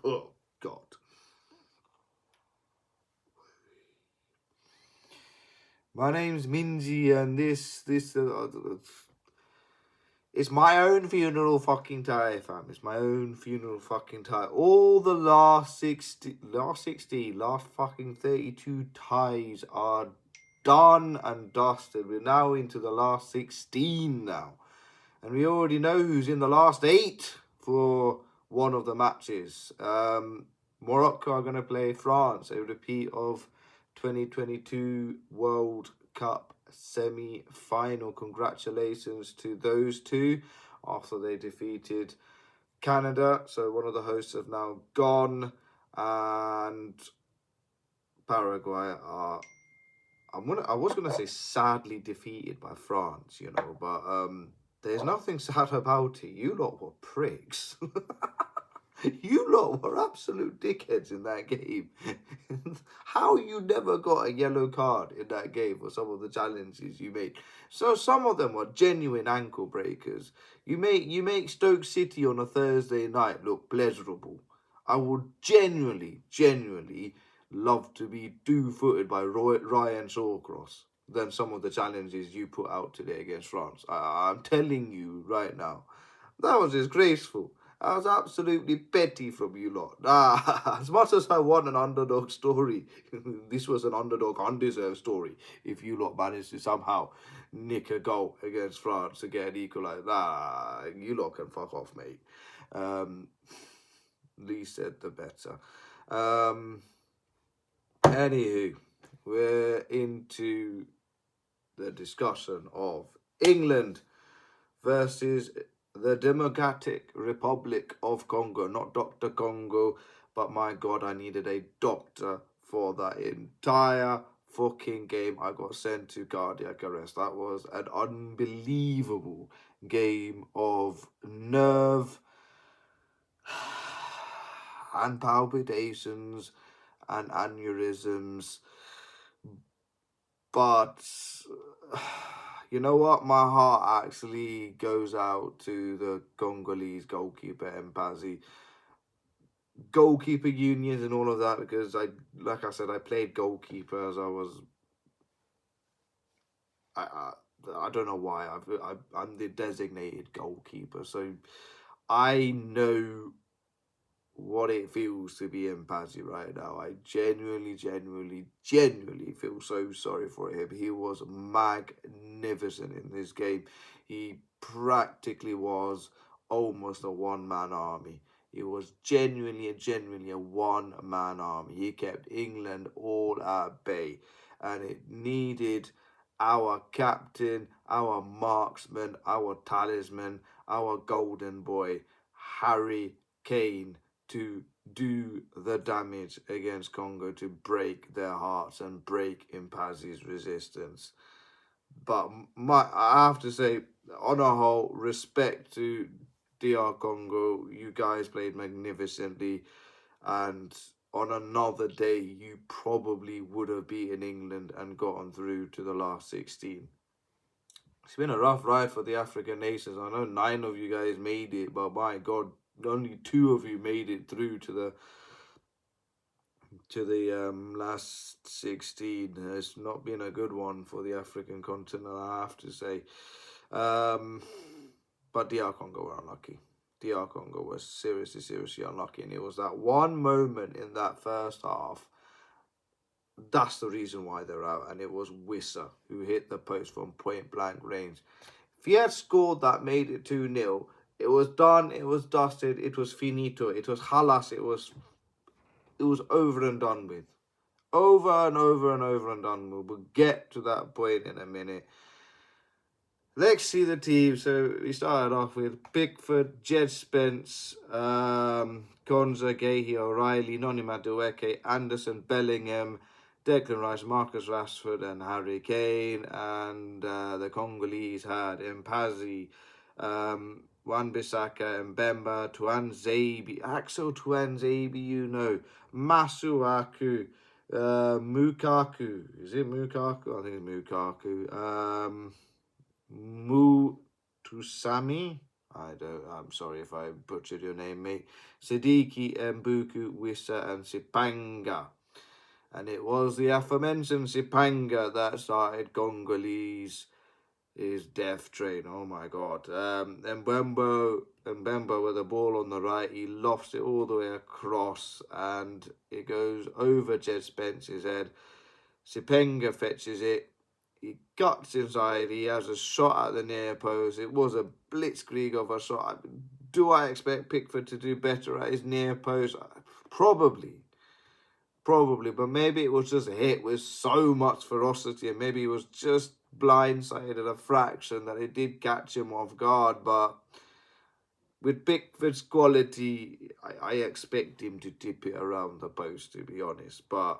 Oh, God. My name's Minzy, and this it's my own funeral fucking tie, fam. It's my own funeral fucking tie. All the last fucking 32 ties are done and dusted. We're now into the last 16 now. And we already know who's in the last 8 for one of the matches. Morocco are going to play France, a repeat of 2022 World Cup semi-final. Congratulations to those two after they defeated Canada. So one of the hosts have now gone, and Paraguay are, I was gonna say sadly defeated by France, but there's nothing sad about it. You lot were pricks. You lot were absolute dickheads in that game. How you never got a yellow card in that game for some of the challenges you made. So some of them were genuine ankle breakers. You make Stoke City on a Thursday night look pleasurable. I would genuinely love to be two-footed by Ryan Shawcross than some of the challenges you put out today against France. I'm telling you right now. That was disgraceful. That was absolutely petty from you lot. As much as I want an underdog story, this was an underdog undeserved story. If you lot managed to somehow nick a goal against France to get an equaliser, you lot can fuck off, mate. Least said the better. Anywho, we're into the discussion of England versus the Democratic Republic of Congo. Not Dr. Congo, but my God, I needed a doctor for that entire fucking game. I got sent to cardiac arrest. That was an unbelievable game of nerve and palpitations and aneurysms. But you know what? My heart actually goes out to the Congolese goalkeeper, Mpazi. Goalkeeper unions and all of that, because like I said, I played goalkeeper as I don't know why. I'm the designated goalkeeper, so I know what it feels to be Mpazi right now. I genuinely feel so sorry for him. He was magnificent in this game. He practically was almost a one-man army. He was genuinely a one-man army. He kept England all at bay, and it needed our captain, our marksman, our talisman, our golden boy, Harry Kane, to do the damage against Congo, to break their hearts and break Mpazi's resistance. But I have to say, on a whole, respect to DR Congo. You guys played magnificently, and on another day, you probably would have beaten England and gotten through to the last 16. It's been a rough ride for the African nations. I know 9 of you guys made it, but my God, only 2 of you made it through to the last 16. It's not been a good one for the African continent, I have to say. But DR Congo were unlucky. DR Congo was seriously unlucky, and it was that one moment in that first half. That's the reason why they're out, and it was Wissa who hit the post from point blank range. If he had scored that, made it 2-0, it was done, it was dusted, it was finito, it was halas, it was over and done with. Over and done with. We'll get to that point in a minute. Let's see the team. So we started off with Pickford, Jed Spence, Konza, Gahey, O'Reilly, Noni Madueke, Anderson, Bellingham, Declan Rice, Marcus Rashford, and Harry Kane. And the Congolese had Mpazi, Wan-Bissaka, Mbemba, Tuanzebe, Axel Tuanzebe, Masuaku, Mukaku. Is it Mukaku? I think it's Mukaku. Mutusami. I'm sorry if I butchered your name, mate. Siddiqui, Mbuku, Wissa, and Sipanga. And it was the aforementioned Sipanga that started Congolese his death train. Oh my God. And Mbembo with the ball on the right, he lofts it all the way across and it goes over Jed Spence's head. Sipanga fetches it. He cuts inside. He has a shot at the near post. It was a blitzkrieg of a shot. Do I expect Pickford to do better at his near post? Probably, but maybe it was just hit with so much ferocity, and maybe he was just blindsided at a fraction that it did catch him off guard. But with Pickford's quality, I expect him to tip it around the post, to be honest. But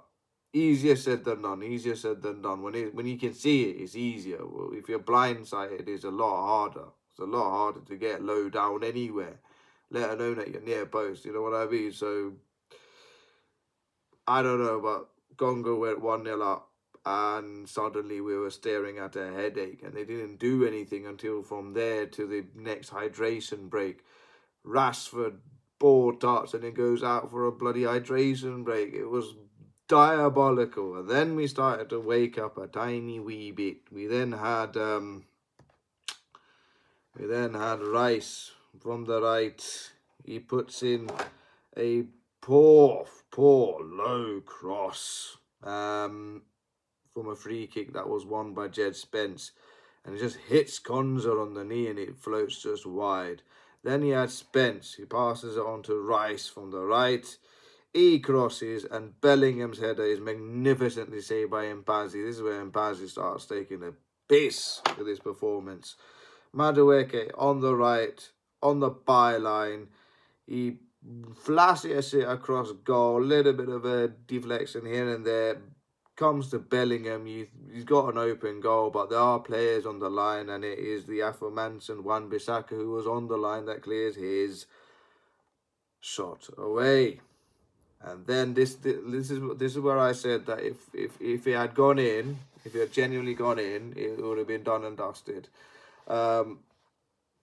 easier said than done. Easier said than done. When you can see it, it's easier. Well, if you're blindsided, it's a lot harder. It's a lot harder to get low down anywhere, let alone at your near post. You know what I mean? So I don't know, but Congo went 1-0 up, and suddenly we were staring at a headache, and they didn't do anything until from there to the next hydration break. Rashford ball touch and it goes out for a bloody hydration break. It was diabolical. And then we started to wake up a tiny wee bit. We then had Rice from the right. He puts in a poor low cross from a free kick that was won by Jed Spence, and it just hits Konza on the knee and it floats just wide. Then he had Spence, he passes it on to Rice from the right. He crosses, and Bellingham's header is magnificently saved by Mpazi. This is where Mpazi starts taking a piss with his performance. Madueke on the right, on the byline. He flashes it across goal, a little bit of a deflection here and there. Comes to Bellingham, he's got an open goal, but there are players on the line, and it is the aforementioned Wan-Bissaka who was on the line that clears his shot away. And then this is where I said that if it had gone in, if it had genuinely gone in, it would have been done and dusted.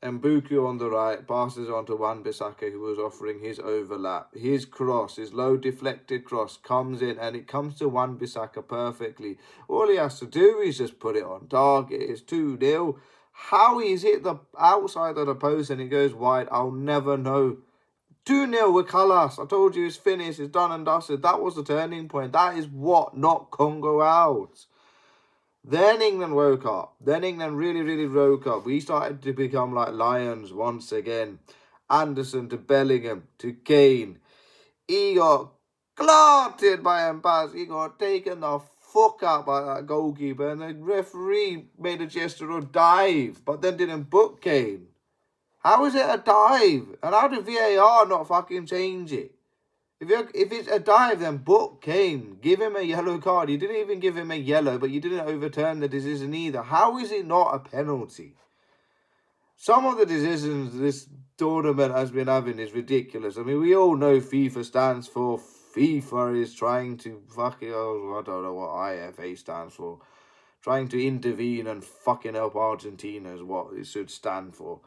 Mbuku on the right passes on to Wan-Bissaka, who was offering his overlap. His cross, his low deflected cross, comes in, and it comes to Wan-Bissaka perfectly. All he has to do is just put it on target. It's 2-0. How he's hit the outside of the post and it goes wide, I'll never know. 2-0 with Kalas. I told you it's finished. It's done and dusted. That was the turning point. That is what knocked Congo out. Then England woke up. Then England really woke up. We started to become like lions once again. Anderson to Bellingham to Kane. He got clotted by Mbaz. He got taken the fuck out by that goalkeeper. And the referee made a gesture of dive, but then didn't book Kane. How is it a dive? And how did VAR not fucking change it? If it's a dive, then book Kane. Give him a yellow card. You didn't even give him a yellow, but you didn't overturn the decision either. How is it not a penalty? Some of the decisions this tournament has been having is ridiculous. I mean, we all know FIFA stands for FIFA is trying to I don't know what IFA stands for. Trying to intervene and fucking help Argentina is what it should stand for.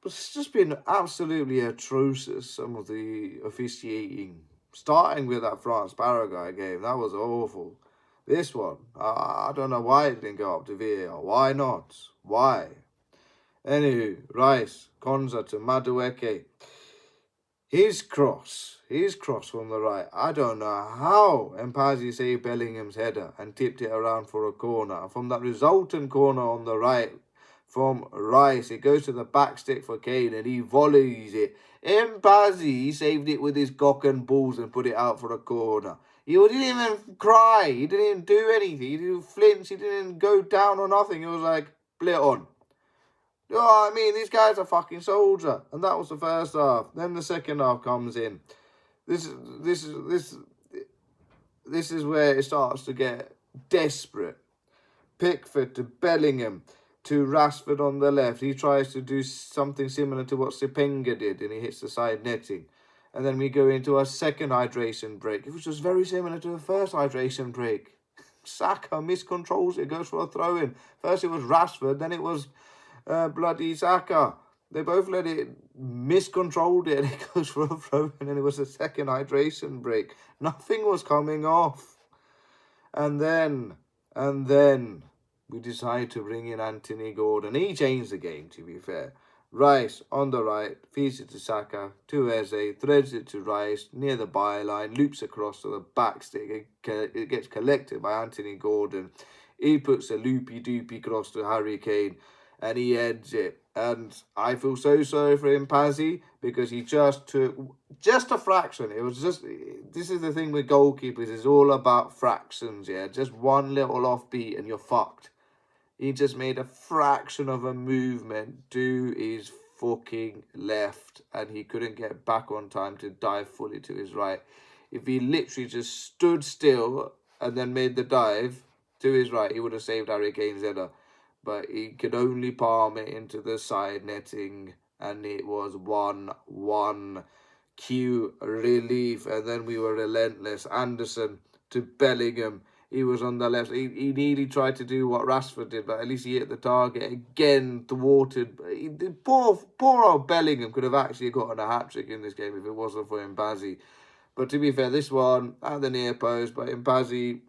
It's just been absolutely atrocious, some of the officiating. Starting with that France-Paraguay game, that was awful. This one, I don't know why it didn't go up to VAR. Why not? Why? Anywho, Rice, Konza to Madueke. His cross from the right. I don't know how Mpazi saved Bellingham's header and tipped it around for a corner. From that resultant corner on the right, from Rice, it goes to the back stick for Kane and he volleys it. Mpazi saved it with his cock and balls and put it out for a corner. He didn't even cry. He didn't do anything. He didn't flinch. He didn't go down or nothing. He was like, play it on. You know what I mean? This guy's a fucking soldier. And that was the first half. Then the second half comes in. This is where it starts to get desperate. Pickford to Bellingham to Rashford on the left. He tries to do something similar to what Sipanga did, and he hits the side netting. And then we go into our second hydration break, which was very similar to the first hydration break. Saka miscontrols it, goes for a throw-in. First it was Rashford, then it was bloody Saka. They both let it, miscontrolled it, and it goes for a throw, and then it was a second hydration break. Nothing was coming off. And then we decided to bring in Anthony Gordon. He changed the game, to be fair. Rice on the right, feeds it to Saka, to Eze, threads it to Rice, near the byline, loops across to the back stick. It gets collected by Anthony Gordon. He puts a loopy-doopy cross to Harry Kane, and he heads it. And I feel so sorry for him, Pazzi, because he just took just a fraction. It was just, this is the thing with goalkeepers, it's all about fractions, yeah. Just one little offbeat and you're fucked. He just made a fraction of a movement to his fucking left, and he couldn't get back on time to dive fully to his right. If he literally just stood still and then made the dive to his right, he would have saved Harry Kane's header. But he could only palm it into the side netting, and it was 1-1. Q relief, and then we were relentless. Anderson to Bellingham. He was on the left. He nearly tried to do what Rashford did, but at least he hit the target again, thwarted. Poor old Bellingham could have actually gotten a hat-trick in this game if it wasn't for Mbazi. But to be fair, this one at the near post, but Mbazi,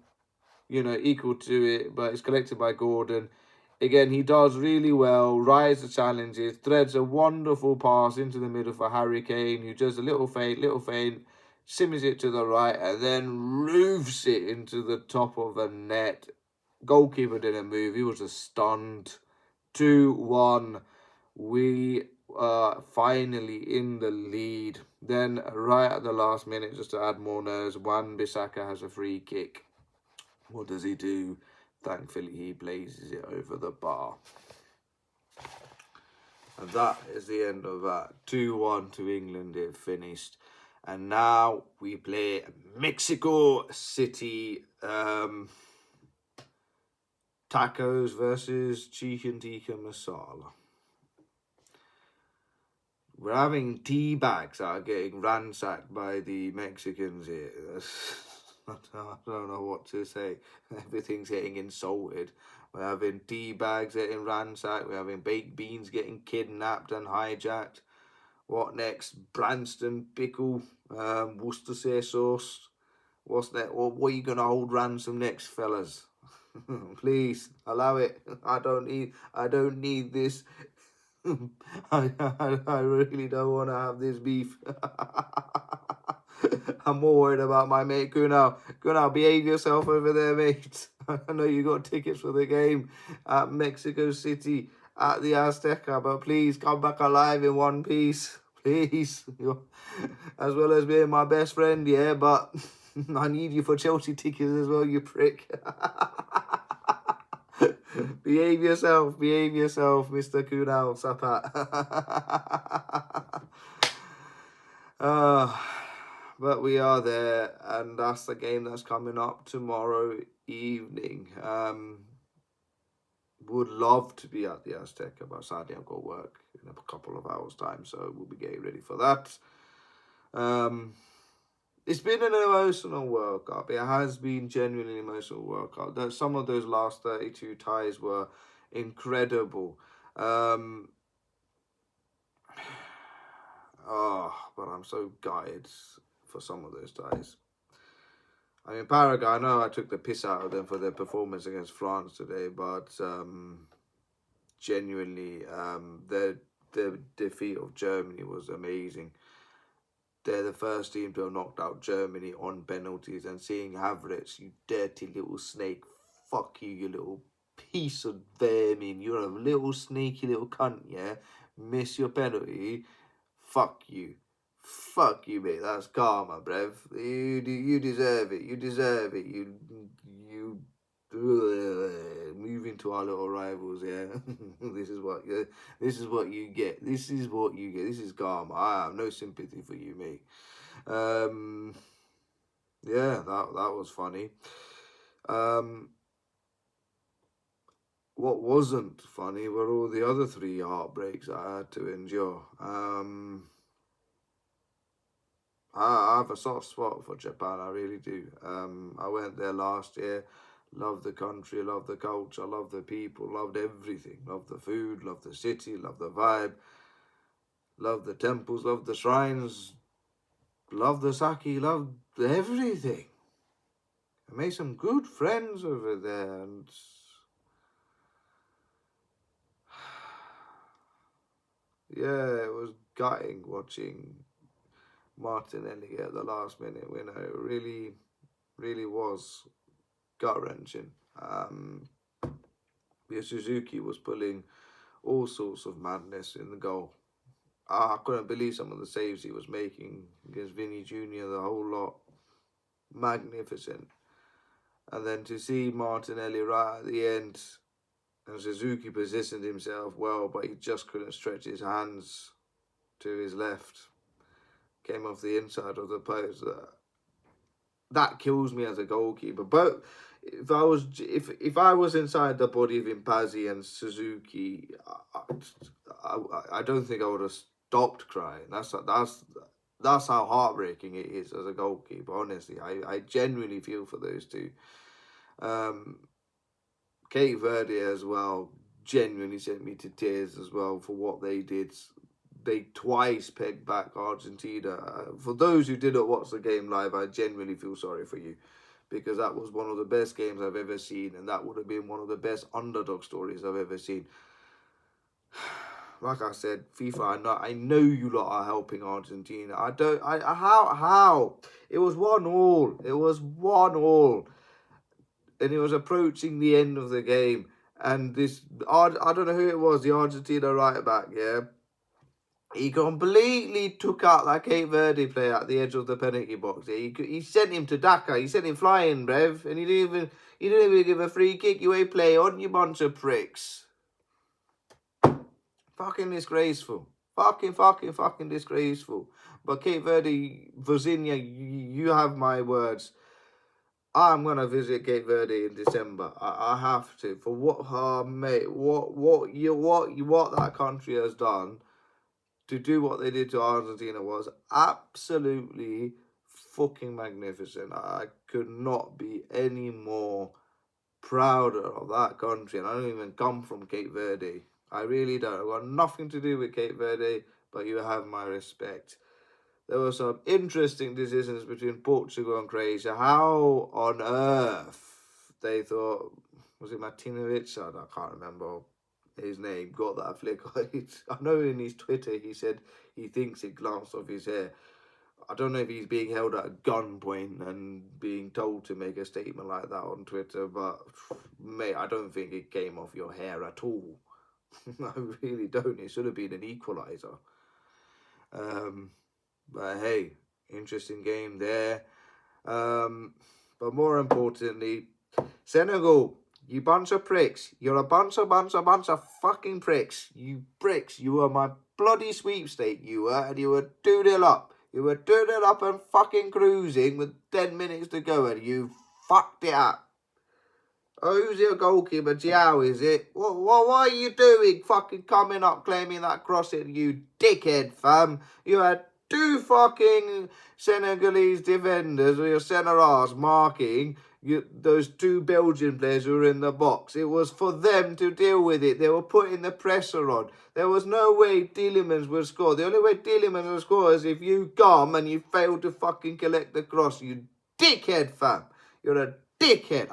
equal to it, but it's collected by Gordon. Again, he does really well, rise the challenges, threads a wonderful pass into the middle for Harry Kane, who does a little feint, simmers it to the right, and then roofs it into the top of the net. Goalkeeper didn't move, he was just stunned. 2-1. We are finally in the lead. Then, right at the last minute, just to add more nerves, Wan-Bissaka has a free kick. What does he do? Thankfully, he blazes it over the bar. And that is the end of that. 2-1 to England, it finished. And now we play Mexico City. Tacos versus chicken tikka masala. We're having tea bags that are getting ransacked by the Mexicans here. I don't know what to say. Everything's getting insulted. We're having tea bags getting ransacked. We're having baked beans getting kidnapped and hijacked. What next? Branston pickle, Worcestershire sauce. What's that? What are you gonna hold ransom next, fellas? Please allow it. I don't need this. I really don't want to have this beef. I'm more worried about my mate Kunal. Kunal, behave yourself over there, mate. I know you got tickets for the game at Mexico City at the Azteca, but please come back alive in one piece. Please. As well as being my best friend, yeah, but I need you for Chelsea tickets as well, you prick. Behave yourself, Mr. Kunal Sapat. But we are there, and that's the game that's coming up tomorrow evening. Would love to be at the Azteca, but sadly I've got work in a couple of hours' time, so we'll be getting ready for that. It's been an emotional World Cup. It has been genuinely an emotional World Cup. Some of those last 32 ties were incredible. But I'm so gutted for some of those ties. I mean, Paraguay, I know I took the piss out of them for their performance against France today, but genuinely, the defeat of Germany was amazing. They're the first team to have knocked out Germany on penalties, and seeing Havertz, you dirty little snake, fuck you, you little piece of vermin, you're a little snaky little cunt, yeah? Miss your penalty, fuck you. Fuck you, mate. That's karma, bruv. You deserve it. You deserve it. You moving to our little rivals, yeah. This is what you get. This is what you get. This is karma. I have no sympathy for you, mate. Yeah, that was funny. What wasn't funny were all the other 3 heartbreaks I had to endure. I have a soft spot for Japan, I really do. I went there last year. Love the country, love the culture, love the people, loved everything. Love the food, love the city, love the vibe, love the temples, love the shrines, love the sake, love everything. I made some good friends over there, and yeah, it was gutting watching Martinelli at the last minute winner. It really, really was gut-wrenching. Because Suzuki was pulling all sorts of madness in the goal. I couldn't believe some of the saves he was making against Vinny Jr., the whole lot. Magnificent. And then to see Martinelli right at the end, and Suzuki positioned himself well, but he just couldn't stretch his hands to his left. Came off the inside of the post. That kills me as a goalkeeper. But if I was inside the body of Impazzi and Suzuki, I don't think I would have stopped crying. That's how heartbreaking it is as a goalkeeper. Honestly, I genuinely feel for those two. Cape Verde as well genuinely sent me to tears as well for what they did. They twice pegged back Argentina. For those who didn't watch the game live, I genuinely feel sorry for you, because that was one of the best games I've ever seen, and that would have been one of the best underdog stories I've ever seen. Like I said, FIFA, I know you lot are helping Argentina. How? It was 1-1. It was 1-1. And it was approaching the end of the game. And this, I don't know who it was, the Argentina right back, yeah? He completely took out that Cape Verde player at the edge of the penalty box. He sent him to Dakar. He sent him flying, bruv. And he didn't even give a free kick. You ain't play on, you bunch of pricks. Fucking disgraceful. Fucking disgraceful. But Cape Verde, Vozinha, you have my words. I'm gonna visit Cape Verde in December. I have to. For what, mate? What that country has done to do what they did to Argentina was absolutely fucking magnificent. I could not be any more prouder of that country. And I don't even come from Cape Verde. I really don't. I've got nothing to do with Cape Verde, but you have my respect. There were some interesting decisions between Portugal and Croatia. How on earth they thought, was it Martinovic? I can't remember his name, got that flick. I know in his Twitter he said he thinks it glanced off his hair. I don't know if he's being held at gunpoint and being told to make a statement like that on Twitter, but mate, I don't think it came off your hair at all. I really don't. It should have been an equaliser. But hey, interesting game there. But more importantly, Senegal, you bunch of pricks. You're a bunch of fucking pricks. You pricks. You were my bloody sweepstake, you were, and you were 2-0 up. You were 2-0 up and fucking cruising with 10 minutes to go, and you fucked it up. Oh, who's your goalkeeper? Jiao, is it? What are you doing? Fucking coming up claiming that crossing, you dickhead, fam. You had 2 fucking Senegalese defenders or your centre-halves marking those 2 Belgian players who were in the box. It was for them to deal with it. They were putting the pressure on. There was no way Tielemans would score. The only way Tielemans would score is if you come and you fail to fucking collect the cross, you dickhead, fam. You're a dickhead.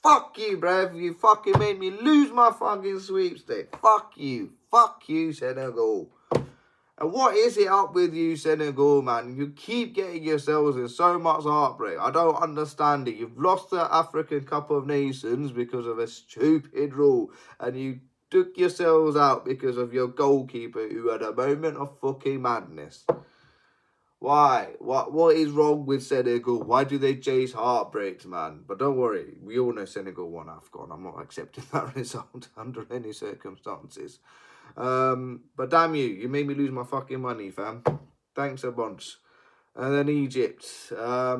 Fuck you, bruv. You fucking made me lose my fucking sweepstake. Fuck you. Fuck you, Senegal. And what is it up with you, Senegal, man? You keep getting yourselves in so much heartbreak. I don't understand it. You've lost the African Cup of Nations because of a stupid rule. And you took yourselves out because of your goalkeeper who had a moment of fucking madness. Why? What is wrong with Senegal? Why do they chase heartbreaks, man? But don't worry, we all know Senegal won AFCON. I'm not accepting that result under any circumstances. But damn you made me lose my fucking money, fam. Thanks a bunch. And then Egypt. Fair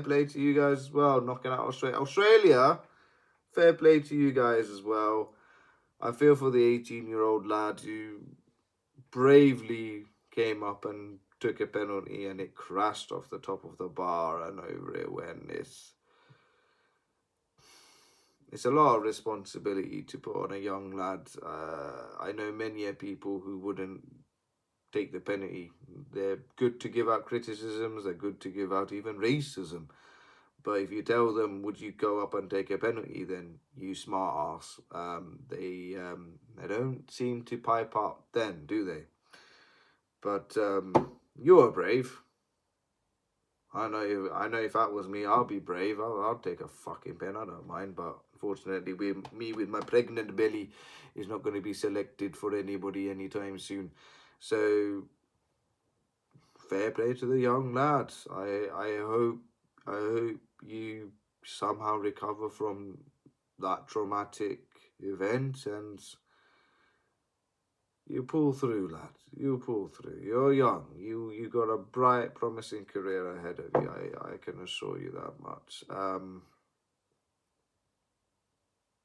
play to you guys as well, knocking out Australia. Australia, fair play to you guys as well. I feel for the 18-year-old lad who bravely came up and took a penalty and it crashed off the top of the bar and over it went. It's a lot of responsibility to put on a young lad. I know many people who wouldn't take the penalty. They're good to give out criticisms, they're good to give out even racism. But if you tell them, would you go up and take a penalty, then you smart ass. They don't seem to pipe up then, do they? But you're brave. I know if that was me, I'll be brave. I'll take a fucking pen, I don't mind. But unfortunately, me with my pregnant belly is not going to be selected for anybody anytime soon. So, fair play to the young lads. I hope you somehow recover from that traumatic event and you pull through, lad. You pull through. You're young. You got a bright, promising career ahead of you. I can assure you that much.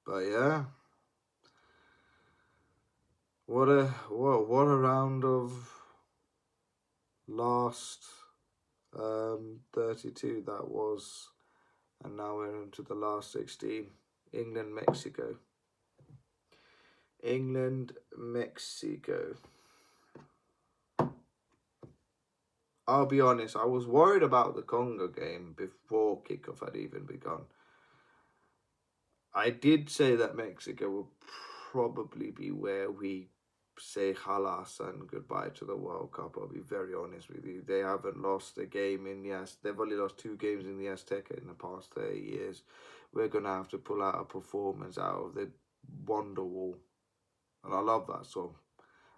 But yeah, what a round of last 32 that was, and now we're into the last 16. England, Mexico. England, Mexico. I'll be honest, I was worried about the Congo game before kickoff had even begun. I did say that Mexico will probably be where we say halas and goodbye to the World Cup. I'll be very honest with you. They haven't lost a game in the they've only lost 2 games in the Azteca in the past 30 years. We're going to have to pull out a performance out of the Wonderwall. And I love that song.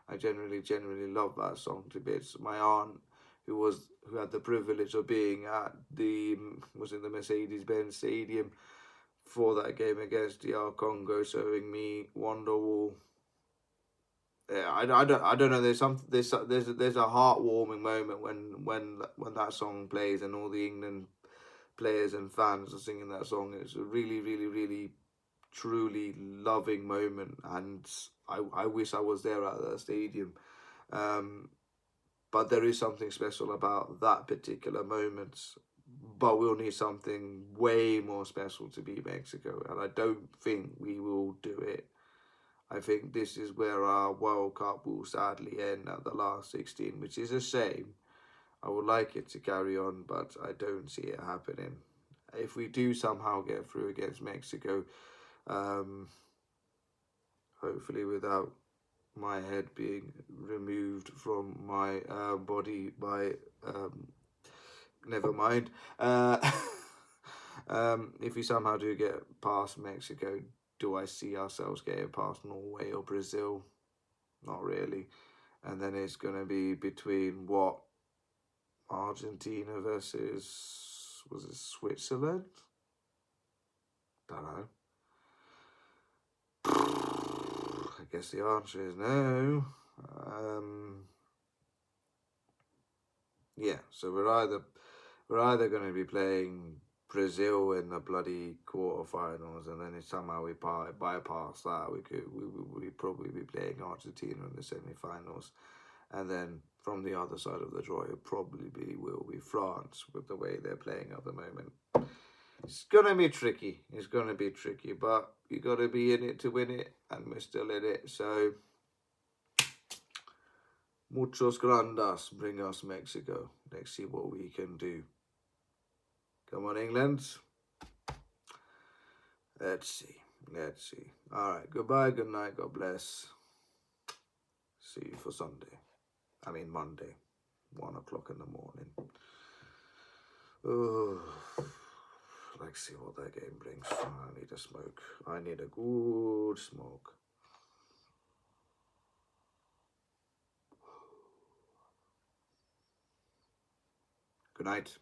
I genuinely love that song to bits. My aunt, who had the privilege of being at the Mercedes-Benz Stadium for that game against DR Congo, showing me Wonderwall. Yeah, I don't know. There's a heartwarming moment when that song plays and all the England players and fans are singing that song. It's a really truly loving moment, and I wish I was there at that stadium. But there is something special about that particular moment. But we'll need something way more special to beat Mexico, and I don't think we will do it. I think this is where our World Cup will sadly end at the last 16, which is a shame. I would like it to carry on, but I don't see it happening. If we do somehow get through against Mexico, hopefully without my head being removed from my body by... never mind. If we somehow do get past Mexico, do I see ourselves getting past Norway or Brazil? Not really. And then it's going to be between what? Argentina versus... was it Switzerland? Don't know. I guess the answer is no. Yeah, so we're either going to be playing Brazil in the bloody quarterfinals, and then if somehow we bypass that, we probably be playing Argentina in the semi-finals, and then from the other side of the draw, it probably will be France with the way they're playing at the moment. It's gonna be tricky. It's gonna be tricky, but you got to be in it to win it, and we're still in it. So, muchos grandas, bring us Mexico. Let's see what we can do. Come on, England. Let's see. All right, goodbye, good night, God bless. See you for Monday, 1 o'clock in the morning. Oh, let's see what that game brings. I need a smoke. I need a good smoke. Good night.